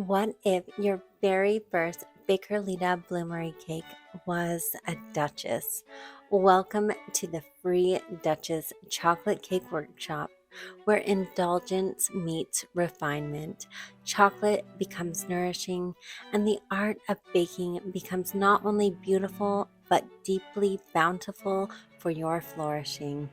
What if your very first Bakerlita Bloomery cake was a Duchess? Welcome to the free Duchess Chocolate Cake Workshop, where indulgence meets refinement, chocolate becomes nourishing, and the art of baking becomes not only beautiful but deeply bountiful for your flourishing.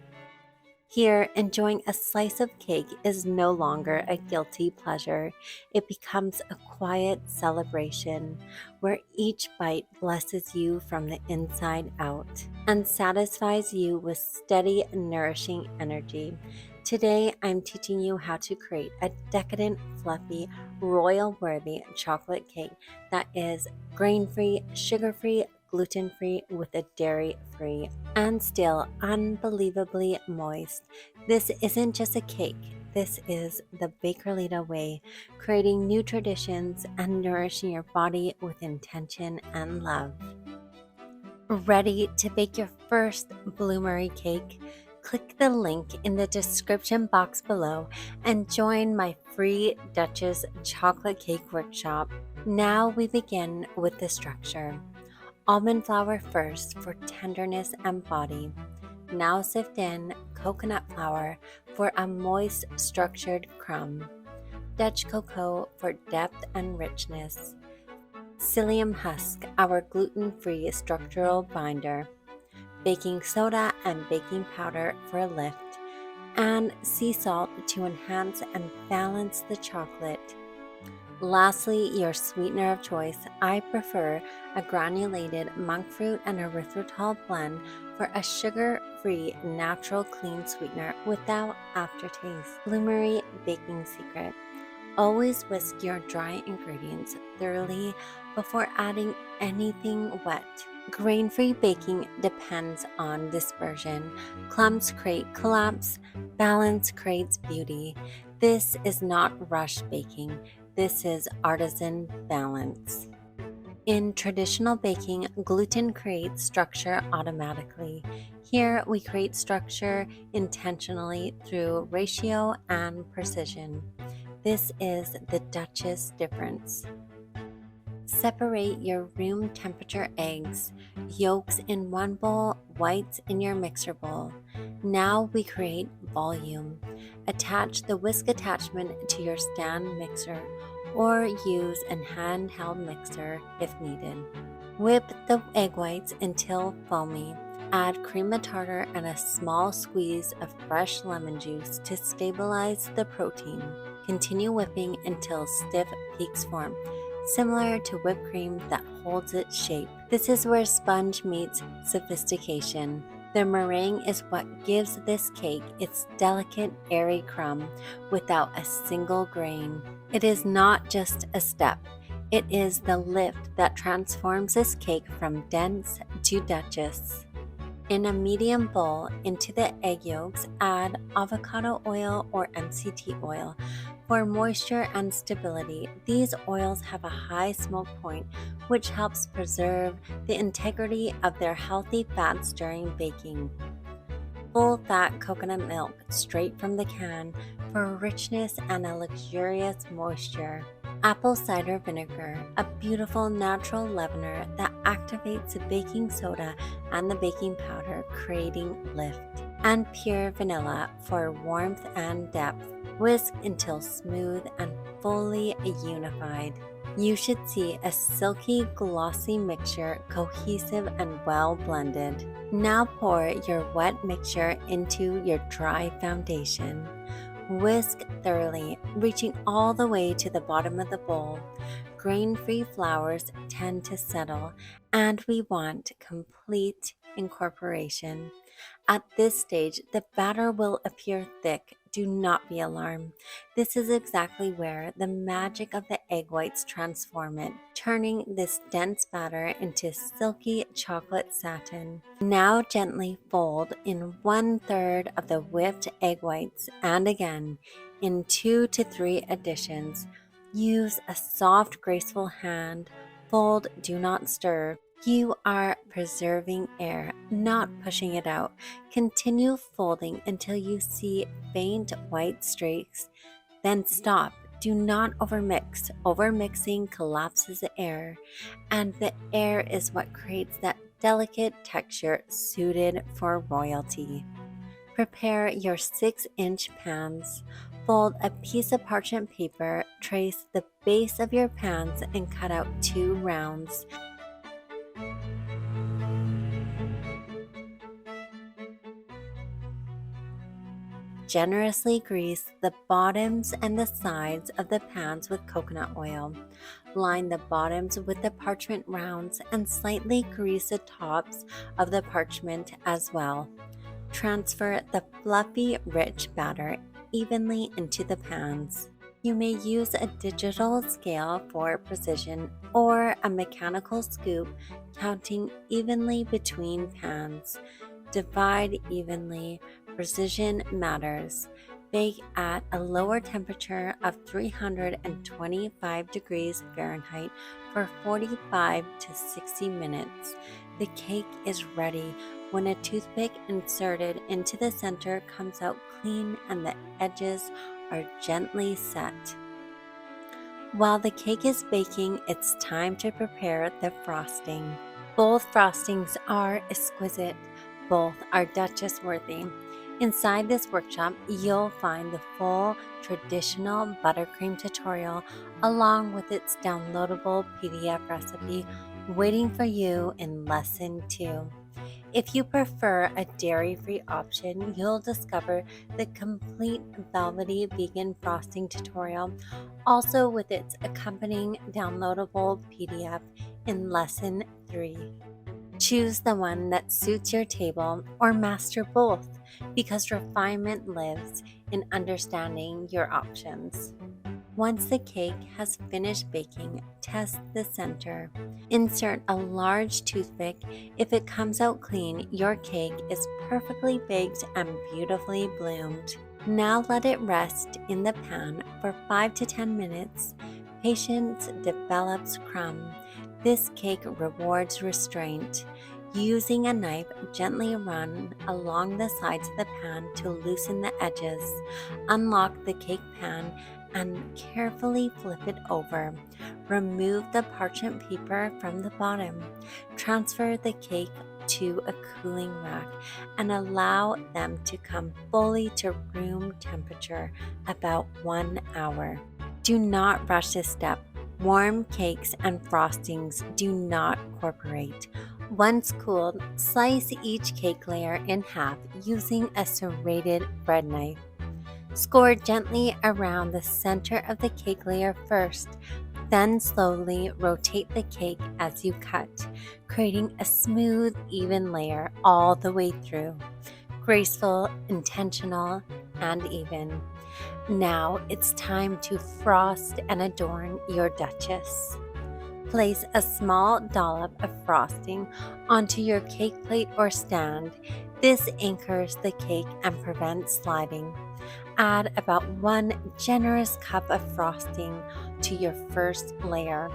Here, enjoying a slice of cake is no longer a guilty pleasure. It becomes a quiet celebration where each bite blesses you from the inside out and satisfies you with steady, nourishing energy. Today, I'm teaching you how to create a decadent, fluffy, royal-worthy chocolate cake that is grain-free, sugar-free, gluten-free with a dairy-free and still unbelievably moist. This isn't just a cake, this is the Bakerlita way, creating new traditions and nourishing your body with intention and love. Ready to bake your first Bloomery cake? Click the link in the description box below and join my free Duchess Chocolate Cake Workshop. Now we begin with the structure. Almond flour first for tenderness and body. Now sift in coconut flour for a moist, structured crumb. Dutch cocoa for depth and richness. Psyllium husk, our gluten-free structural binder. Baking soda and baking powder for a lift. And sea salt to enhance and balance the chocolate. Lastly, your sweetener of choice. I prefer a granulated monk fruit and erythritol blend for a sugar-free, natural, clean sweetener without aftertaste. Bloomery baking secret. Always whisk your dry ingredients thoroughly before adding anything wet. Grain-free baking depends on dispersion. Clumps create collapse, balance creates beauty. This is not rush baking. This is artisan balance. In traditional baking, gluten creates structure automatically. Here, we create structure intentionally through ratio and precision. This is the Duchess difference. Separate your room temperature eggs, yolks in one bowl, whites in your mixer bowl. Now we create volume. Attach the whisk attachment to your stand mixer or use a handheld mixer if needed. Whip the egg whites until foamy. Add cream of tartar and a small squeeze of fresh lemon juice to stabilize the protein. Continue whipping until stiff peaks form, similar to whipped cream that holds its shape. This is where sponge meets sophistication. The meringue is what gives this cake its delicate, airy crumb without a single grain. It is not just a step. It is the lift that transforms this cake from dense to Duchess. In a medium bowl, into the egg yolks, add avocado oil or MCT oil for moisture and stability. These oils have a high smoke point, which helps preserve the integrity of their healthy fats during baking. Full-fat coconut milk straight from the can for richness and a luxurious moisture. Apple cider vinegar, a beautiful natural leavener that activates the baking soda and the baking powder, creating lift. And pure vanilla for warmth and depth. Whisk until smooth and fully unified. You should see a silky, glossy mixture, cohesive and well blended. Now pour your wet mixture into your dry foundation. Whisk thoroughly, reaching all the way to the bottom of the bowl. Grain-free flours tend to settle, and we want complete incorporation. At this stage, the batter will appear thick. Do not be alarmed. This is exactly where the magic of the egg whites transform it, turning this dense batter into silky chocolate satin. Now gently fold in 1/3 of the whipped egg whites and again in 2 to 3 additions. Use a soft, graceful hand. Fold, do not stir. You are preserving air, not pushing it out. Continue folding until you see faint white streaks. Then stop. Do not overmix. Overmixing collapses the air, and the air is what creates that delicate texture suited for royalty. Prepare your 6-inch pans. Fold a piece of parchment paper, trace the base of your pans, and cut out 2 rounds. Generously grease the bottoms and the sides of the pans with coconut oil. Line the bottoms with the parchment rounds and slightly grease the tops of the parchment as well. Transfer the fluffy, rich batter evenly into the pans. You may use a digital scale for precision or a mechanical scoop, counting evenly between pans. Divide evenly. Precision matters. Bake at a lower temperature of 325 degrees Fahrenheit for 45 to 60 minutes. The cake is ready when a toothpick inserted into the center comes out clean and the edges are gently set. While the cake is baking, it's time to prepare the frosting. Both frostings are exquisite. Both are Duchess-worthy. Inside this workshop, you'll find the full traditional buttercream tutorial along with its downloadable PDF recipe waiting for you in Lesson 2. If you prefer a dairy-free option, you'll discover the complete Velvety Vegan Frosting tutorial, also with its accompanying downloadable PDF in Lesson 3. Choose the one that suits your table or master both, because refinement lives in understanding your options. Once the cake has finished baking, test the center. Insert a large toothpick. If it comes out clean, your cake is perfectly baked and beautifully bloomed. Now let it rest in the pan for 5 to 10 minutes. Patience develops crumb. This cake rewards restraint. Using a knife, gently run along the sides of the pan to loosen the edges. Unlock the cake pan and carefully flip it over. Remove the parchment paper from the bottom. Transfer the cake to a cooling rack and allow them to come fully to room temperature, about 1 hour. Do not rush this step. Warm cakes and frostings do not cooperate. Once cooled, slice each cake layer in half using a serrated bread knife. Score gently around the center of the cake layer first, then slowly rotate the cake as you cut, creating a smooth, even layer all the way through. Graceful, intentional, and even. Now it's time to frost and adorn your Duchess. Place a small dollop of frosting onto your cake plate or stand. This anchors the cake and prevents sliding. Add about 1 generous cup of frosting to your first layer.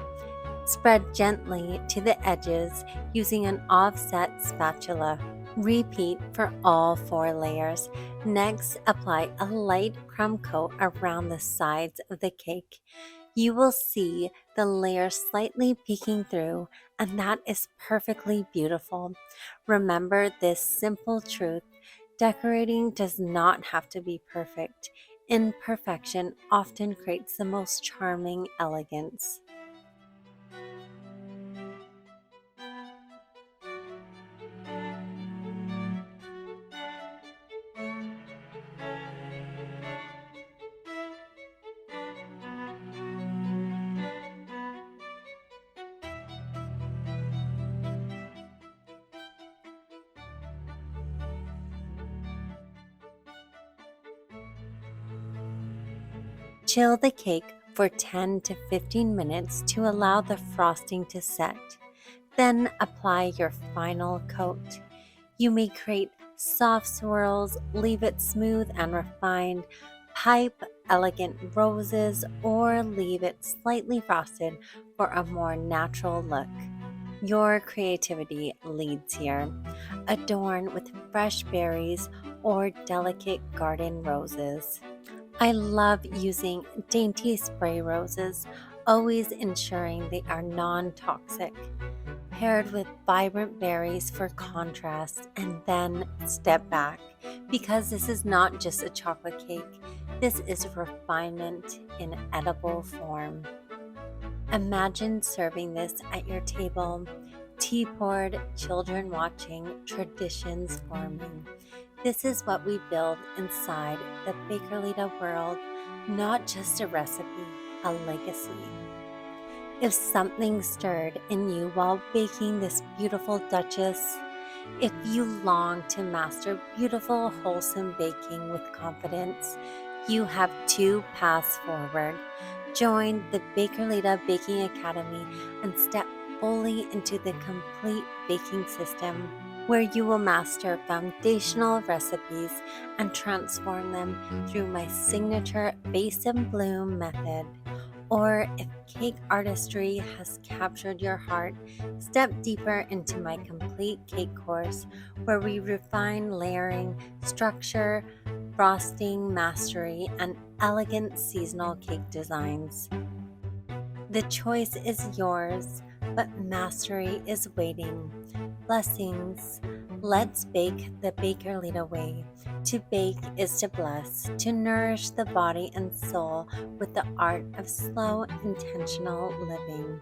Spread gently to the edges using an offset spatula. Repeat for all 4 layers. Next, apply a light crumb coat around the sides of the cake. You will see the layer slightly peeking through, and that is perfectly beautiful. Remember this simple truth: decorating does not have to be perfect. Imperfection often creates the most charming elegance. Chill the cake for 10 to 15 minutes to allow the frosting to set. Then apply your final coat. You may create soft swirls, leave it smooth and refined, pipe elegant roses, or leave it slightly frosted for a more natural look. Your creativity leads here. Adorn with fresh berries or delicate garden roses. I love using dainty spray roses, always ensuring they are non-toxic, paired with vibrant berries for contrast, and then step back because this is not just a chocolate cake, this is refinement in edible form. Imagine serving this at your table, tea poured, children watching, traditions forming. This is what we build inside the Bakerlita world, not just a recipe, a legacy. If something stirred in you while baking this beautiful Duchess, if you long to master beautiful, wholesome baking with confidence, you have two paths forward. Join the Bakerlita Baking Academy and step fully into the complete baking system where you will master foundational recipes and transform them through my signature base and bloom method. Or if cake artistry has captured your heart, step deeper into my complete cake course where we refine layering, structure, frosting mastery, and elegant seasonal cake designs. The choice is yours, but mastery is waiting. Blessings. Let's bake the Bakerlita way. To bake is to bless, to nourish the body and soul with the art of slow, intentional living.